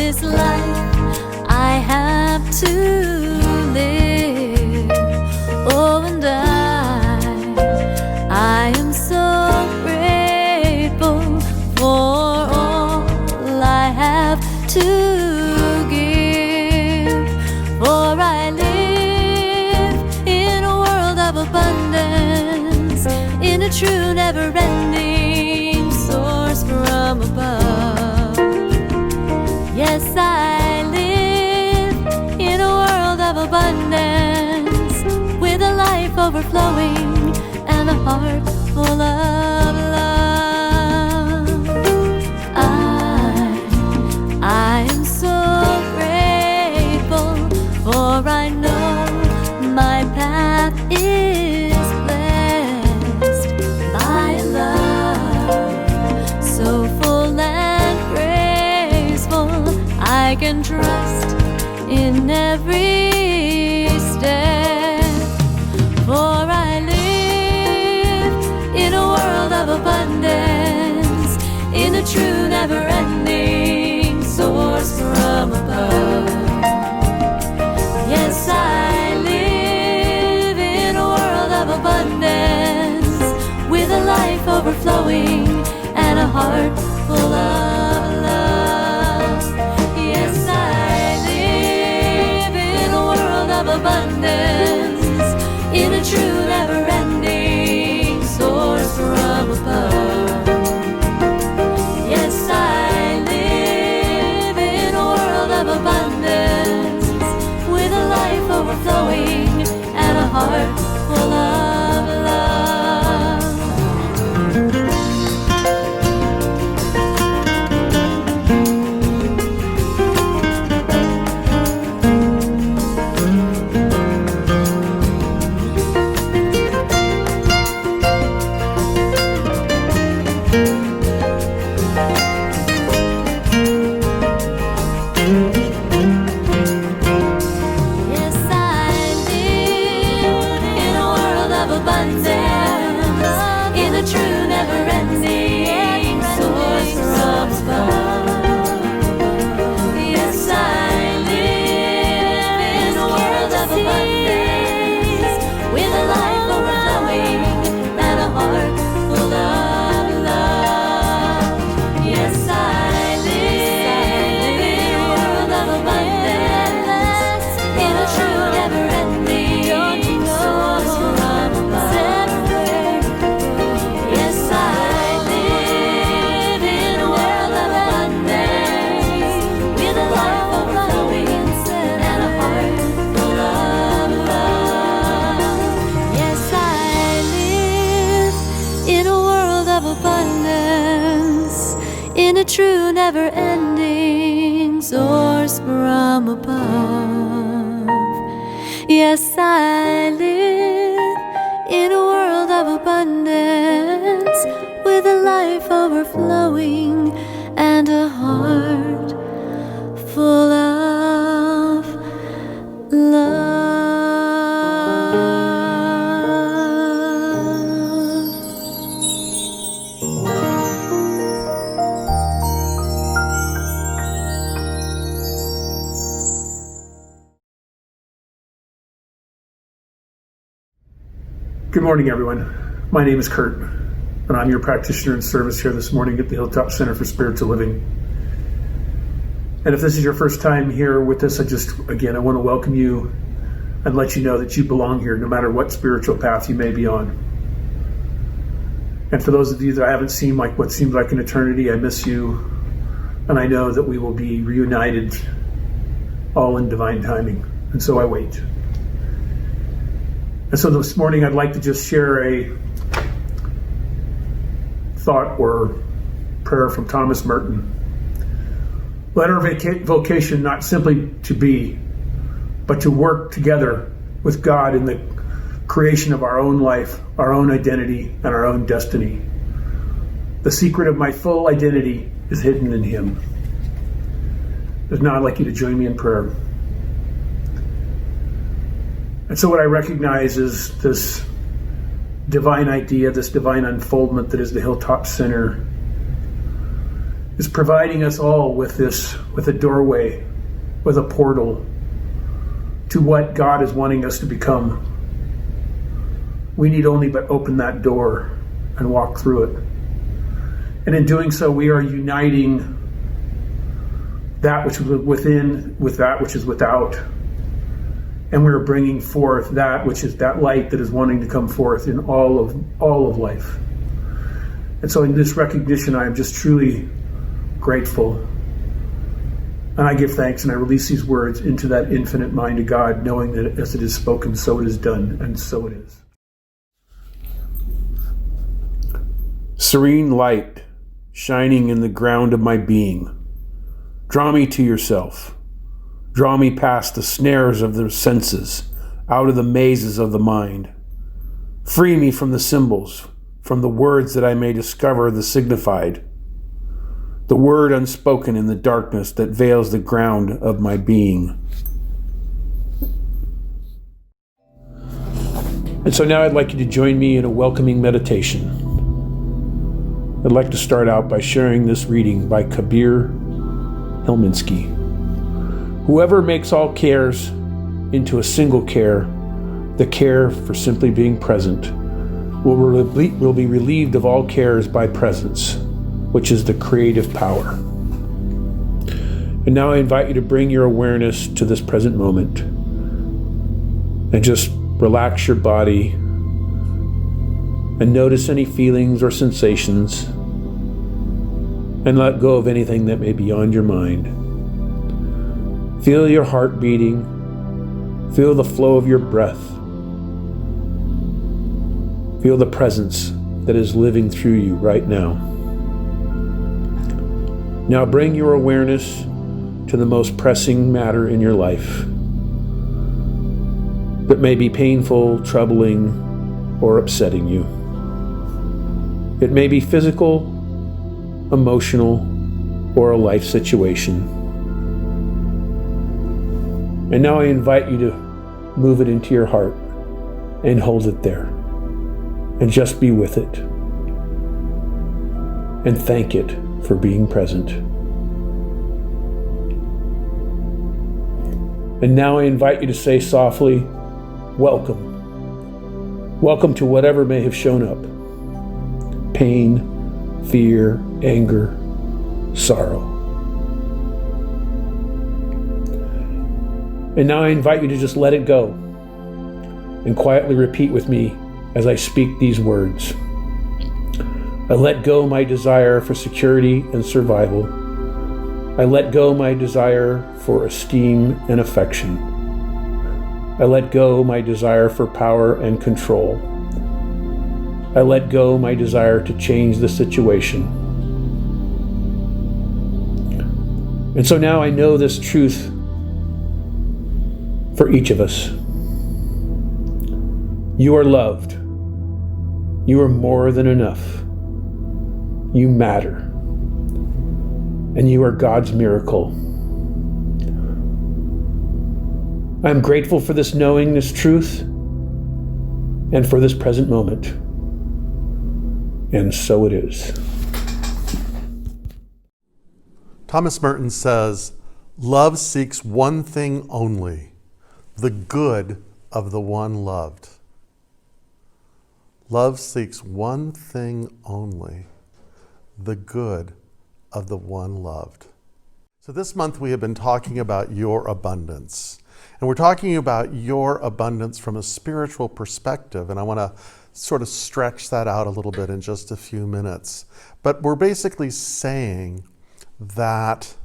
this life I have to live. Oh, and I am so grateful for all I have to give. For I live in a world of abundance, in a true never-ending source from above. Yes, I live in a world of abundance, with a life overflowing and a heart full of love. I am so grateful, for I know my path is blessed by love, so full and graceful, I can trust in every step. For I live in a world of abundance, in a true never-ending source from above. Yes, I live in a world of abundance, with a life overflowing and a heart full of love. Yes, I live in a world of abundance, in a true never-ending source from above. Yes, I live in a world of abundance, with a life overflowing and a heart full of love. Yes, I live in a world of abundance, in a true never-ending source from above. Yes, I live in a world of abundance, with a life overflowing and a heart full of love. Yes, I live in a world of abundance, in a true never-ending source from above. Yes, I live in a world of abundance, with a life overflowing and a heart full of love. Yes, I live in a world of abundance, in a true never-ending source from above. Yes, I live in a world of abundance, with a life overflowing and a heart full of love. Good morning, everyone. My name is Kurt, and I'm your practitioner in service here this morning at the Hilltop Center for Spiritual Living. And if this is your first time here with us, I want to welcome you and let you know that you belong here, no matter what spiritual path you may be on. And for those of you that I haven't seen like what seems like an eternity, I miss you, and I know that we will be reunited all in divine timing, and so I wait. And so this morning I'd like to just share a thought or prayer from Thomas Merton. Let our vocation not simply to be, but to work together with God in the creation of our own life, our own identity, and our own destiny. The secret of my full identity is hidden in Him. Now I'd like you to join me in prayer. And so what I recognize is this divine idea, this divine unfoldment that is the Hilltop Center. is providing us all with a doorway, with a portal to what God is wanting us to become. We need only but open that door and walk through it. And in doing so, we are uniting that which is within with that which is without. And we're bringing forth that which is that light that is wanting to come forth in all of life. And so in this recognition, I am just truly grateful. And I give thanks and I release these words into that infinite mind of God, knowing that as it is spoken, so it is done, and so it is. Serene light shining in the ground of my being. Draw me to yourself. Draw me past the snares of the senses, out of the mazes of the mind. Free me from the symbols, from the words that I may discover the signified, the word unspoken in the darkness that veils the ground of my being. And so now I'd like you to join me in a welcoming meditation. I'd like to start out by sharing this reading by Kabir Hilminsky. Whoever makes all cares into a single care, the care for simply being present, will be relieved of all cares by presence, which is the creative power. And now I invite you to bring your awareness to this present moment and just relax your body and notice any feelings or sensations and let go of anything that may be on your mind. Feel your heart beating. Feel the flow of your breath. Feel the presence that is living through you right now. Now bring your awareness to the most pressing matter in your life that may be painful, troubling, or upsetting you. It may be physical, emotional, or a life situation. And now I invite you to move it into your heart and hold it there and just be with it and thank it for being present. And now I invite you to say softly, welcome. Welcome to whatever may have shown up. Pain, fear, anger, sorrow. And now I invite you to just let it go and quietly repeat with me as I speak these words. I let go my desire for security and survival. I let go my desire for esteem and affection. I let go my desire for power and control. I let go my desire to change the situation. And so now I know this truth for each of us. You are loved. You are more than enough. You matter. And you are God's miracle. I'm grateful for this knowing, this truth, and for this present moment. And so it is. Thomas Merton says, love seeks one thing only, the good of the one loved. Love seeks one thing only, the good of the one loved. So this month we have been talking about your abundance. And we're talking about your abundance from a spiritual perspective. And I want to sort of stretch that out a little bit in just a few minutes. But we're basically saying that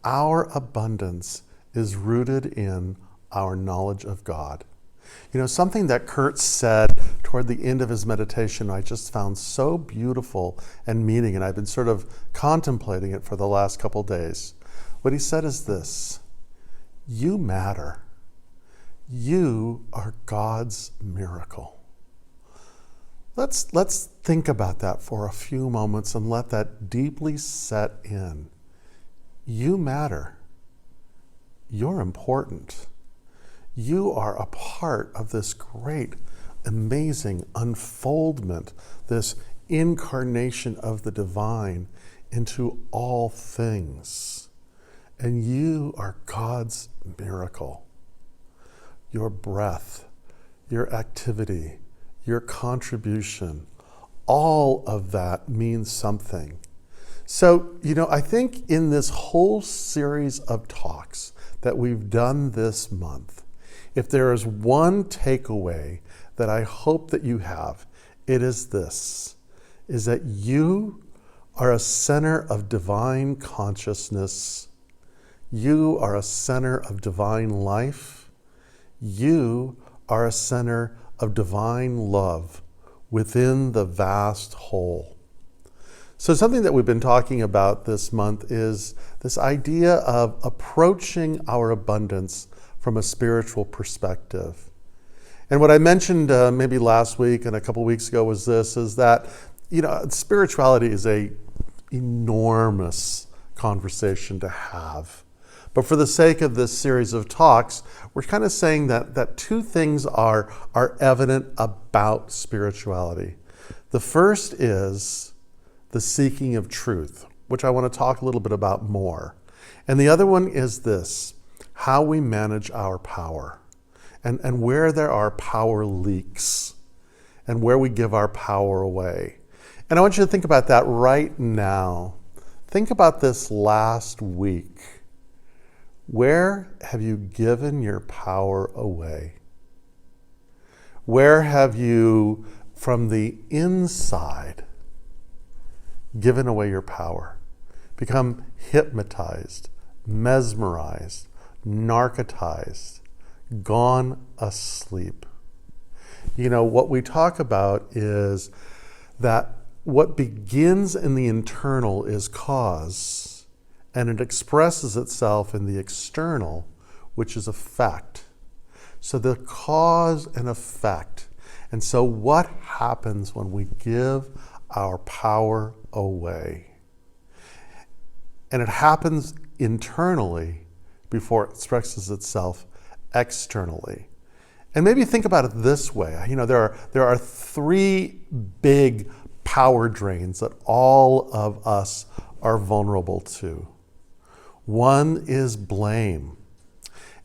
our abundance is rooted in our knowledge of God. You know, something that Kurt said toward the end of his meditation, I just found so beautiful and meaning, and I've been sort of contemplating it for the last couple days. What he said is this: you matter. You are God's miracle. Let's think about that for a few moments and let that deeply set in. You matter. You're important. You are a part of this great, amazing unfoldment, this incarnation of the divine into all things. And you are God's miracle. Your breath, your activity, your contribution, all of that means something. So, I think in this whole series of talks that we've done this month, if there is one takeaway that I hope that you have, it is this, is that you are a center of divine consciousness. You are a center of divine life. You are a center of divine love within the vast whole. So something that we've been talking about this month is this idea of approaching our abundance from a spiritual perspective. And what I mentioned maybe last week and a couple weeks ago was this, is that, spirituality is a enormous conversation to have. But for the sake of this series of talks, we're kind of saying that two things are evident about spirituality. The first is the seeking of truth, which I want to talk a little bit about more. And the other one is this, how we manage our power and where there are power leaks and where we give our power away. And I want you to think about that right now. Think about this last week. Where have you given your power away? Where have you, from the inside, given away your power? Become hypnotized, mesmerized, narcotized, gone asleep. What we talk about is that what begins in the internal is cause, and it expresses itself in the external, which is effect. So the cause and effect. And so what happens when we give our power away? And it happens internally before it expresses itself externally. And maybe think about it this way. There are three big power drains that all of us are vulnerable to. One is blame.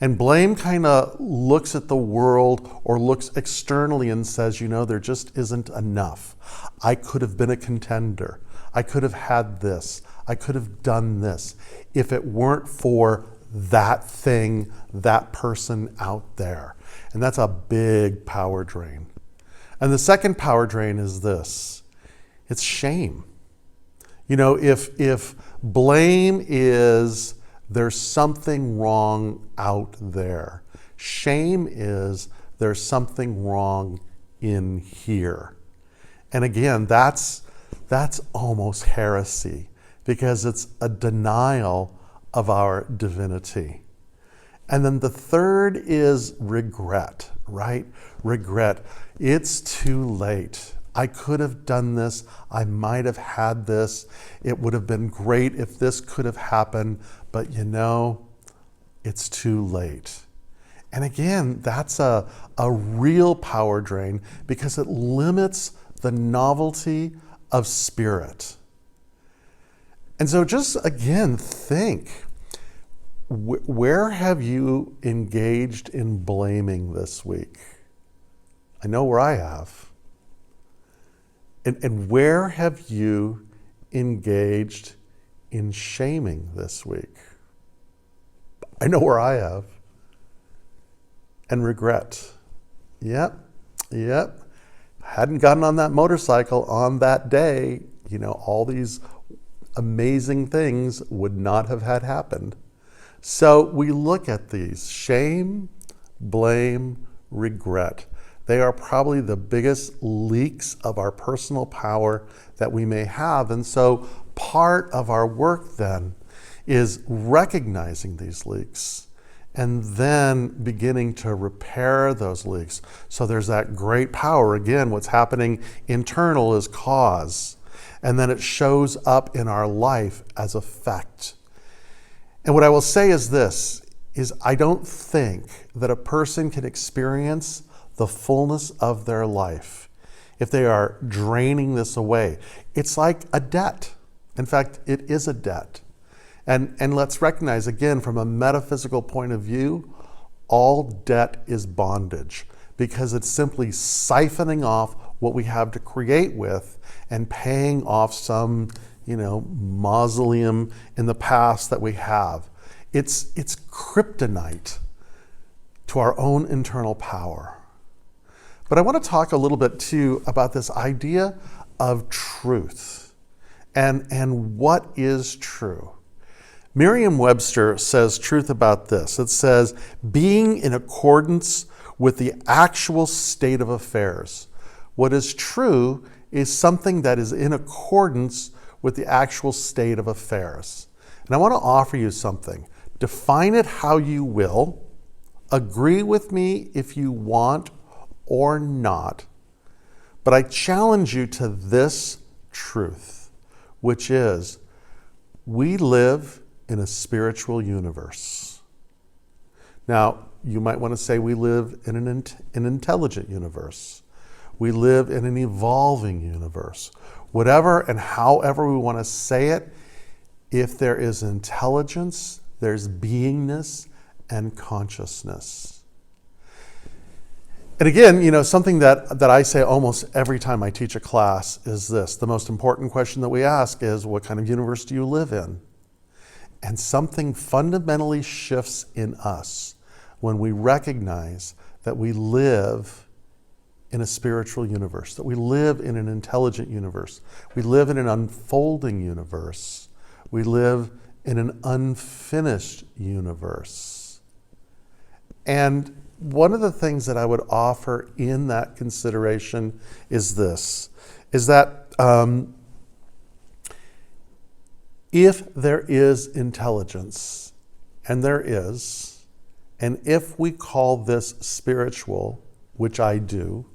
And blame kind of looks at the world or looks externally and says, there just isn't enough. I could have been a contender. I could have had this. I could have done this if it weren't for that thing, that person out there. And that's a big power drain. And the second power drain is this. It's shame. If blame is there's something wrong out there, shame is there's something wrong in here. And again, that's almost heresy, because it's a denial of our divinity. And then the third is regret, right? Regret. It's too late. I could have done this. I might have had this. It would have been great if this could have happened, but it's too late. And again, that's a real power drain, because it limits the novelty of spirit. And so just again, think, where have you engaged in blaming this week? I know where I have. And where have you engaged in shaming this week? I know where I have. And regret. Yep. Hadn't gotten on that motorcycle on that day, all these amazing things would not have had happened. So we look at these: shame, blame, regret. They are probably the biggest leaks of our personal power that we may have. And so part of our work then is recognizing these leaks and then beginning to repair those leaks. So there's that great power. Again, what's happening internal is cause, and then it shows up in our life as effect. And what I will say is this, is I don't think that a person can experience the fullness of their life if they are draining this away. It's like a debt. In fact, it is a debt. And let's recognize, again, from a metaphysical point of view, all debt is bondage, because it's simply siphoning off what we have to create with and paying off some, mausoleum in the past that we have. It's kryptonite to our own internal power. But I want to talk a little bit too about this idea of truth and what is true. Merriam-Webster says truth about this. It says, being in accordance with the actual state of affairs. What is true is something that is in accordance with the actual state of affairs. And I want to offer you something. Define it how you will. Agree with me if you want or not. But I challenge you to this truth, which is, we live in a spiritual universe. Now, you might want to say we live in an intelligent universe. We live in an evolving universe. Whatever and however we want to say it, if there is intelligence, there's beingness and consciousness. And again, something that I say almost every time I teach a class is this. The most important question that we ask is, what kind of universe do you live in? And something fundamentally shifts in us when we recognize that we live in a spiritual universe, that we live in an intelligent universe. We live in an unfolding universe. We live in an unfinished universe. And one of the things that I would offer in that consideration is this, is that if there is intelligence, and there is, and if we call this spiritual, which I do,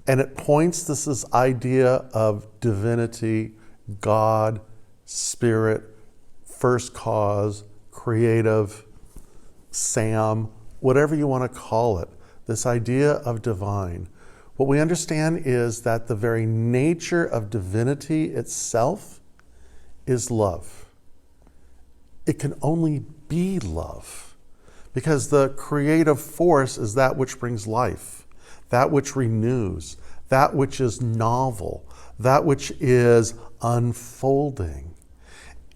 and it points to this idea of divinity, God, spirit, first cause, creative, Sam, whatever you want to call it, this idea of divine. What we understand is that the very nature of divinity itself is love. It can only be love, because the creative force is that which brings life, that which renews, that which is novel, that which is unfolding.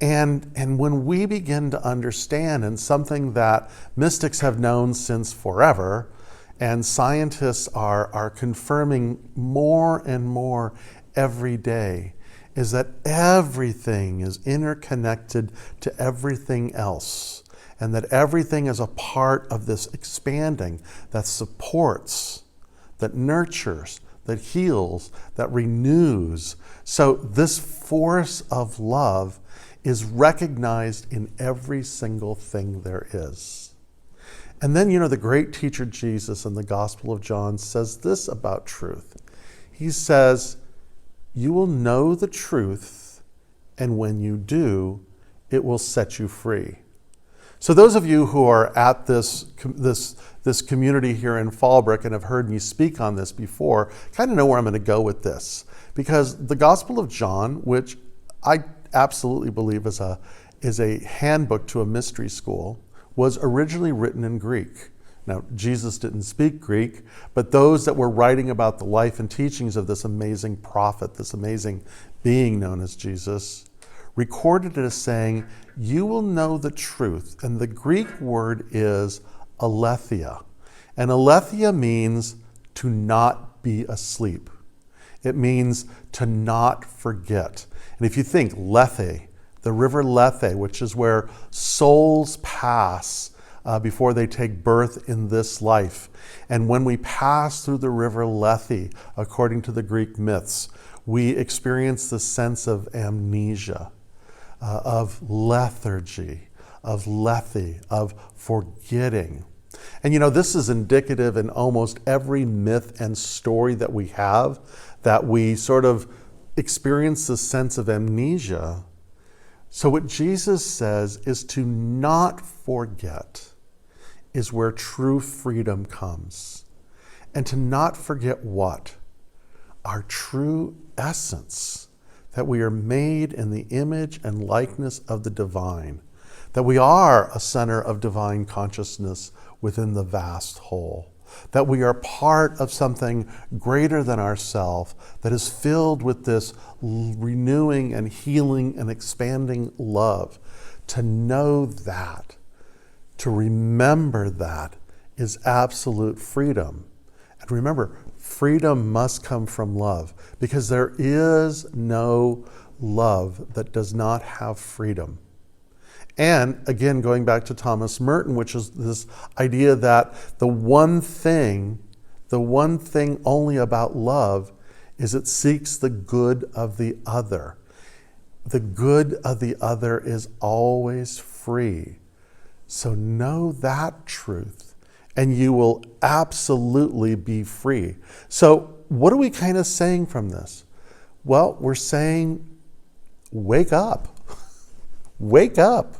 And when we begin to understand, and something that mystics have known since forever, and scientists are confirming more and more every day, is that everything is interconnected to everything else, and that everything is a part of this expanding that supports, that nurtures, that heals, that renews. So this force of love is recognized in every single thing there is. And then, the great teacher Jesus in the Gospel of John says this about truth. He says, you will know the truth, and when you do, it will set you free. So those of you who are at this community here in Fallbrook and have heard me speak on this before, kind of know where I'm going to go with this. Because the Gospel of John, which I absolutely believe is a handbook to a mystery school, was originally written in Greek. Now, Jesus didn't speak Greek, but those that were writing about the life and teachings of this amazing prophet, this amazing being known as Jesus, recorded it as saying, you will know the truth. And the Greek word is aletheia. And aletheia means to not be asleep. It means to not forget. And if you think Lethe, the river Lethe, which is where souls pass before they take birth in this life. And when we pass through the river Lethe, according to the Greek myths, we experience the sense of amnesia, of lethargy, of lethe, of forgetting. And this is indicative in almost every myth and story that we have, that we sort of experience the sense of amnesia. So what Jesus says is to not forget is where true freedom comes. And to not forget what? Our true essence. that we are made in the image and likeness of the divine, that we are a center of divine consciousness within the vast whole, that we are part of something greater than ourselves that is filled with this renewing and healing and expanding love. To know that, to remember that, is absolute freedom. And remember, freedom must come from love, because there is no love that does not have freedom. And again, going back to Thomas Merton, which is this idea that the one thing only about love is it seeks the good of the other. The good of the other is always free. So know that truth, and you will absolutely be free. So what are we kind of saying from this? Well, we're saying, wake up. Wake up.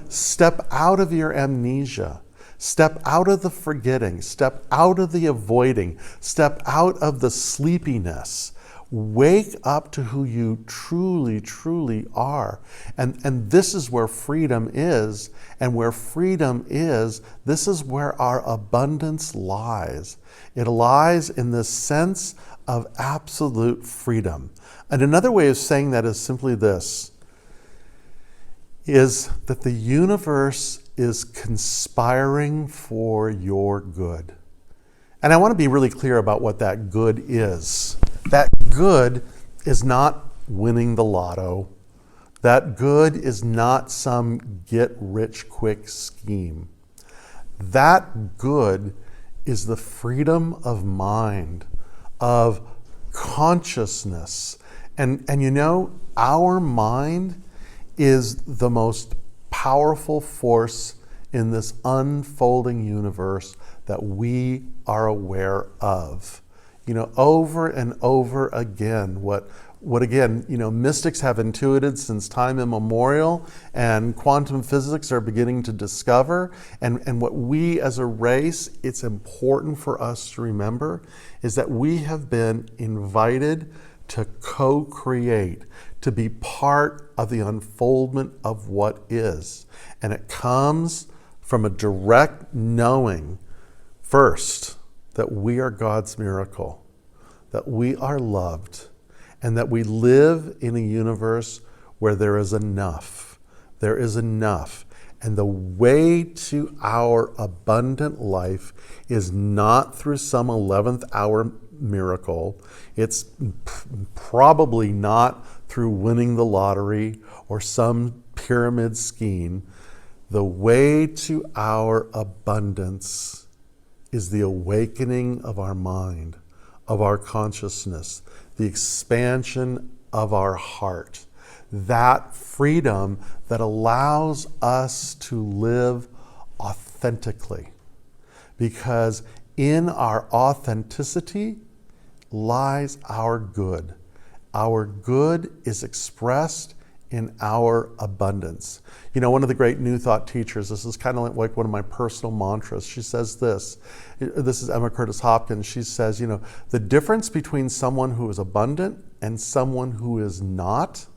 Step out of your amnesia. Step out of the forgetting. Step out of the avoiding. Step out of the sleepiness. Wake up to who you truly, truly are. And this is where freedom is. And where freedom is, this is where our abundance lies. It lies in this sense of absolute freedom. And another way of saying that is simply this, is that the universe is conspiring for your good. And I want to be really clear about what that good is. That good is not winning the lotto. That good is not some get-rich-quick scheme. That good is the freedom of mind, of consciousness. And our mind is the most powerful force in this unfolding universe that we are aware of. Over and over again, what again, mystics have intuited since time immemorial, and quantum physics are beginning to discover, and what we as a race, it's important for us to remember, is that we have been invited to co-create, to be part of the unfoldment of what is. And it comes from a direct knowing, first, that we are God's miracle, that we are loved, and that we live in a universe where there is enough. There is enough. And the way to our abundant life is not through some 11th hour miracle. It's probably not through winning the lottery or some pyramid scheme. The way to our abundance is the awakening of our mind, of our consciousness, the expansion of our heart. That freedom that allows us to live authentically. Because in our authenticity lies our good. Our good is expressed in our abundance. One of the great New Thought teachers, this is kind of like one of my personal mantras. She says this is Emma Curtis Hopkins. She says, the difference between someone who is abundant and someone who is not,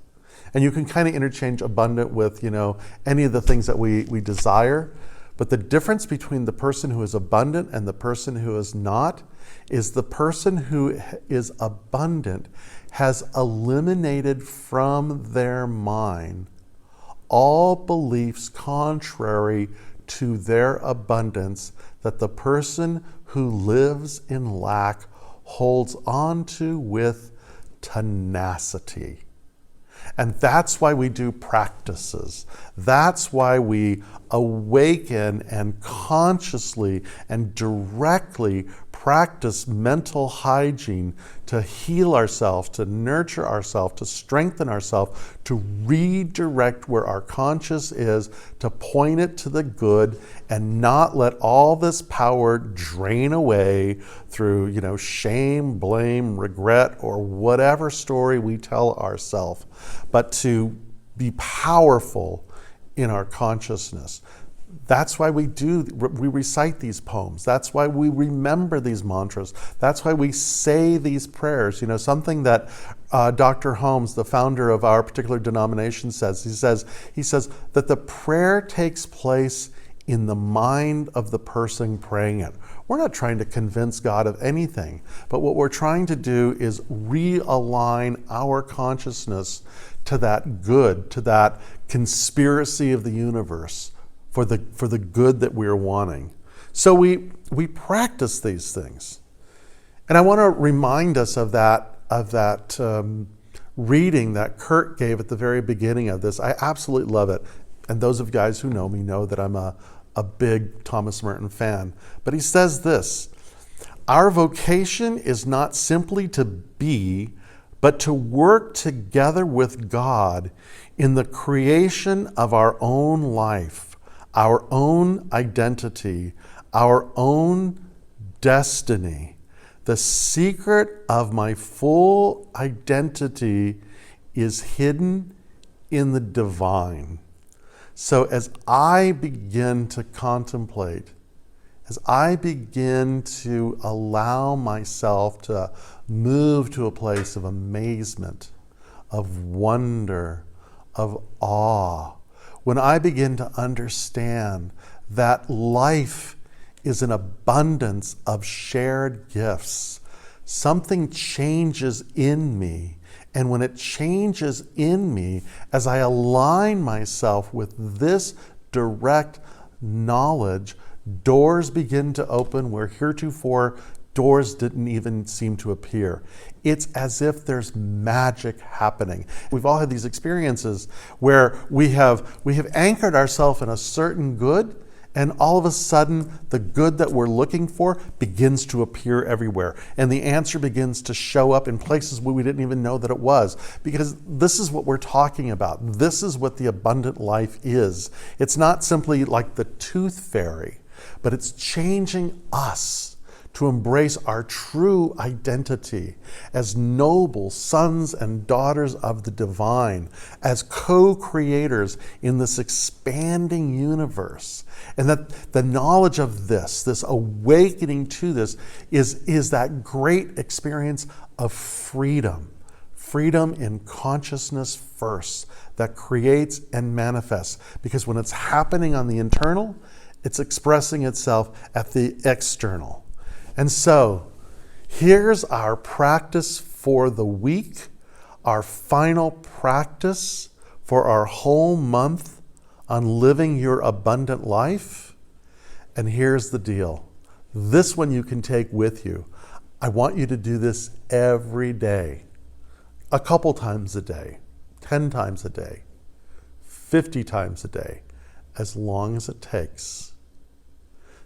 and you can kind of interchange abundant with, any of the things that we desire, but the difference between the person who is abundant and the person who is not is the person who is abundant has eliminated from their mind all beliefs contrary to their abundance that the person who lives in lack holds on to with tenacity. And that's why we do practices. That's why we awaken and consciously and directly practice mental hygiene to heal ourselves, to nurture ourselves, to strengthen ourselves, to redirect where our conscious is, to point it to the good and not let all this power drain away through, shame, blame, regret, or whatever story we tell ourselves, but to be powerful in our consciousness. That's why we recite these poems. That's why we remember these mantras. That's why we say these prayers. You know, something that Dr. Holmes, the founder of our particular denomination, says. He says that the prayer takes place in the mind of the person praying it. We're not trying to convince God of anything, but what we're trying to do is realign our consciousness to that good, to that conspiracy of the universe for the good that we're wanting. So we practice these things. And I want to remind us of that reading that Kurt gave at the very beginning of this. I absolutely love it. And those of you guys who know me know that I'm a big Thomas Merton fan. But he says this: our vocation is not simply to be, but to work together with God in the creation of our own life, our own identity, our own destiny. The secret of my full identity is hidden in the divine. So as I begin to contemplate, as I begin to allow myself to move to a place of amazement, of wonder, of awe, when I begin to understand that life is an abundance of shared gifts, something changes in me. And when it changes in me, as I align myself with this direct knowledge, doors begin to open where heretofore doors didn't even seem to appear. It's as if there's magic happening. We've all had these experiences where we have anchored ourselves in a certain good, and all of a sudden, the good that we're looking for begins to appear everywhere. And the answer begins to show up in places where we didn't even know that it was. Because this is what we're talking about. This is what the abundant life is. It's not simply like the tooth fairy, but it's changing us to embrace our true identity as noble sons and daughters of the divine, as co-creators in this expanding universe. And that the knowledge of this awakening to this is that great experience of freedom. Freedom in consciousness first that creates and manifests. Because when it's happening on the internal, it's expressing itself at the external. And so, here's our practice for the week, our final practice for our whole month on living your abundant life. And here's the deal. This one you can take with you. I want you to do this every day, a couple times a day, 10 times a day, 50 times a day, as long as it takes.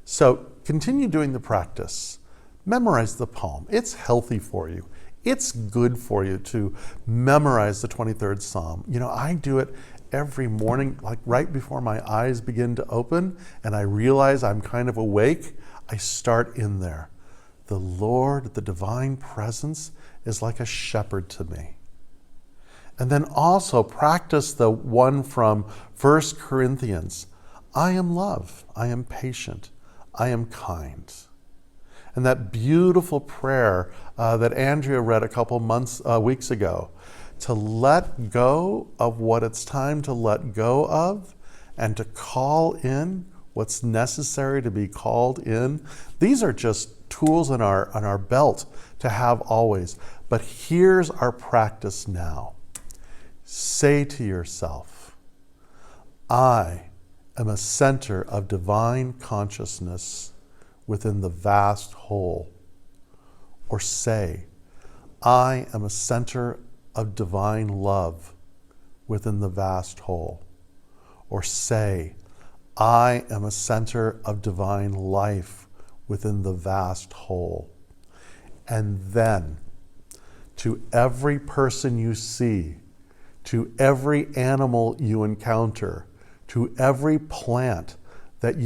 So continue doing the practice. Memorize the poem. It's healthy for you. It's good for you to memorize the 23rd Psalm. You know, I do it every morning, like right before my eyes begin to open and I realize I'm kind of awake. I start in there. The Lord, the divine presence, is like a shepherd to me. And then also practice the one from 1 Corinthians. I am love. I am patient. I am kind. And that beautiful prayer that Andrea read a couple weeks ago, to let go of what it's time to let go of and to call in what's necessary to be called in. These are just tools on our belt to have always. But here's our practice now. Say to yourself, I am a center of divine consciousness within the vast whole. Or say, I am a center of divine love within the vast whole. Or say, I am a center of divine life within the vast whole. And then, to every person you see, to every animal you encounter, to every plant that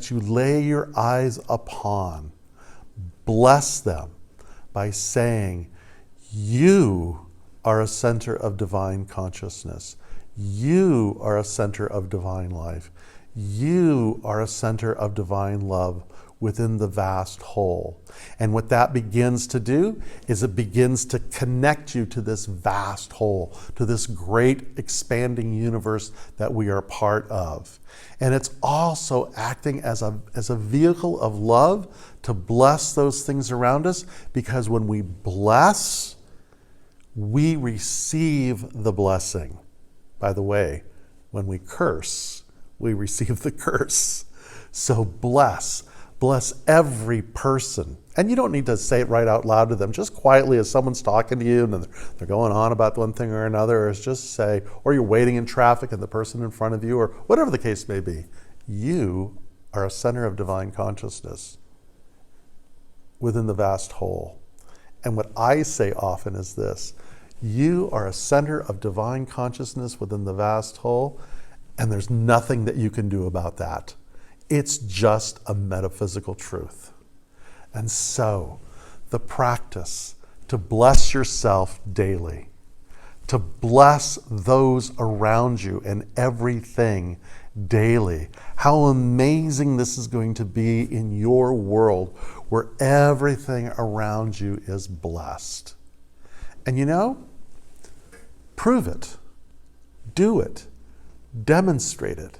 you lay your eyes upon, bless them by saying, you are a center of divine consciousness. You are a center of divine life. You are a center of divine love within the vast whole. And what that begins to do is it begins to connect you to this vast whole, to this great expanding universe that we are part of. And it's also acting as a vehicle of love to bless those things around us, because when we bless, we receive the blessing. By the way, when we curse, we receive the curse. So bless every person. And you don't need to say it right out loud to them. Just quietly, as someone's talking to you and they're going on about one thing or another, is just say, or you're waiting in traffic and the person in front of you, or whatever the case may be, you are a center of divine consciousness within the vast whole. And what I say often is this: you are a center of divine consciousness within the vast whole, and there's nothing that you can do about that. It's just a metaphysical truth. And so, the practice to bless yourself daily, to bless those around you and everything daily. How amazing this is going to be in your world where everything around you is blessed. And you know, prove it, do it, demonstrate it,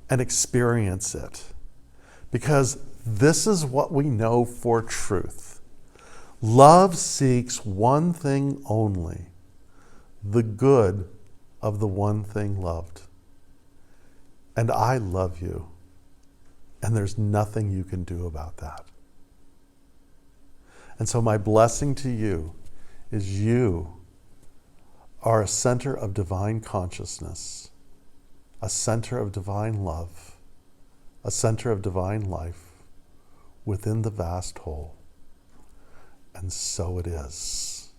and experience it. Because this is what we know for truth. Love seeks one thing only: the good of the one thing loved. And I love you, and there's nothing you can do about that. And so my blessing to you is you are a center of divine consciousness, a center of divine love, a center of divine life within the vast whole. And so it is.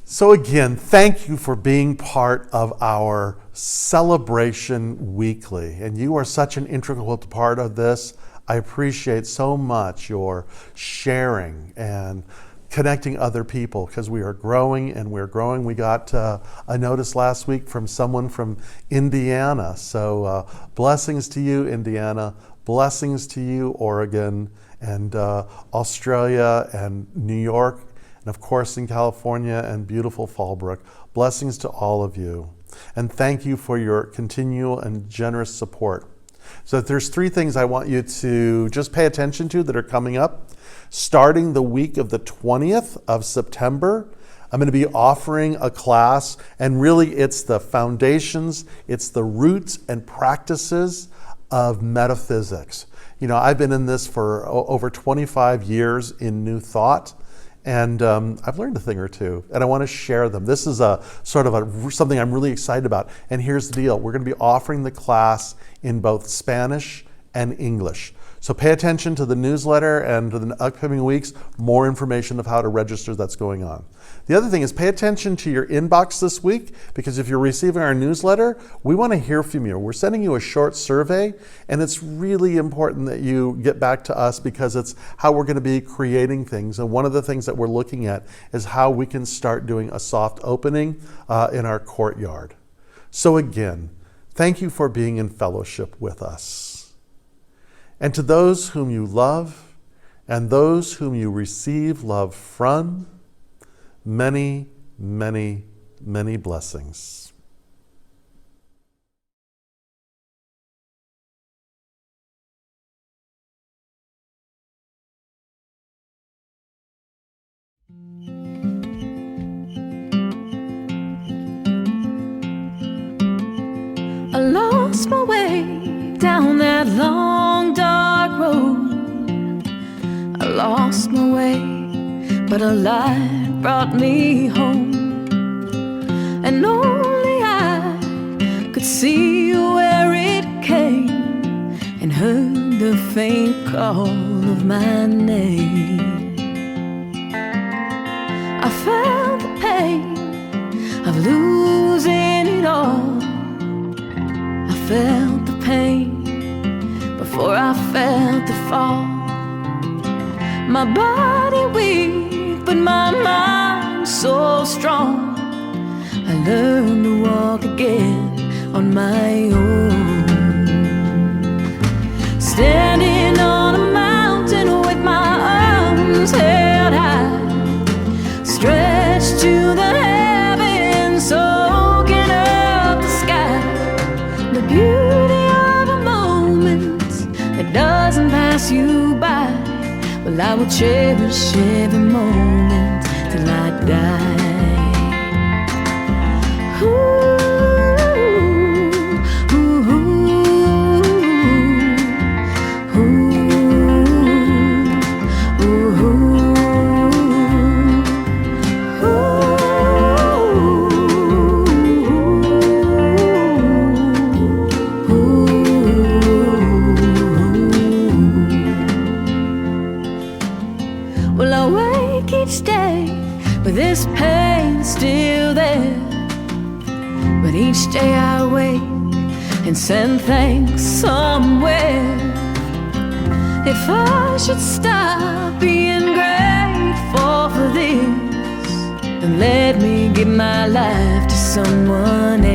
So again, thank you for being part of our celebration weekly. And you are such an integral part of this. I appreciate so much your sharing and connecting other people, because we are growing and we're growing. We got a notice last week from someone from Indiana. So blessings to you, Indiana. Blessings to you, Oregon, and Australia, and New York, and of course in California and beautiful Fallbrook. Blessings to all of you. And thank you for your continual and generous support. So there's 3 things I want you to just pay attention to that are coming up. Starting the week of the 20th of September, I'm going to be offering a class, and really it's the foundations, it's the roots and practices of metaphysics. You know, I've been in this for over 25 years in New Thought, and I've learned a thing or two, and I want to share them. This is a sort of something I'm really excited about. And here's the deal: we're going to be offering the class in both Spanish and English. So pay attention to the newsletter, and in the upcoming weeks, more information of how to register that's going on. The other thing is, pay attention to your inbox this week, because if you're receiving our newsletter, we want to hear from you. We're sending you a short survey, and it's really important that you get back to us, because it's how we're going to be creating things. And one of the things that we're looking at is how we can start doing a soft opening in our courtyard. So again, thank you for being in fellowship with us. And to those whom you love and those whom you receive love from, many, many, many blessings. I lost my way down that long dark road. I lost my way, but a light brought me home. And only I could see where it came, and heard the faint call of my name. I felt the pain of losing it all. I felt the pain before I felt the fall. My body weak, but my mind so strong. I learned to walk again on my own. standing on a mountain with my arms held high, stretched to the heavens, soaking up the sky. The beauty of a moment that doesn't pass you by. Well, I will cherish every moment till I die. Well, I wake each day with this pain still there, but each day I wait and send thanks somewhere. If I should stop being grateful for this, then let me give my life to someone else.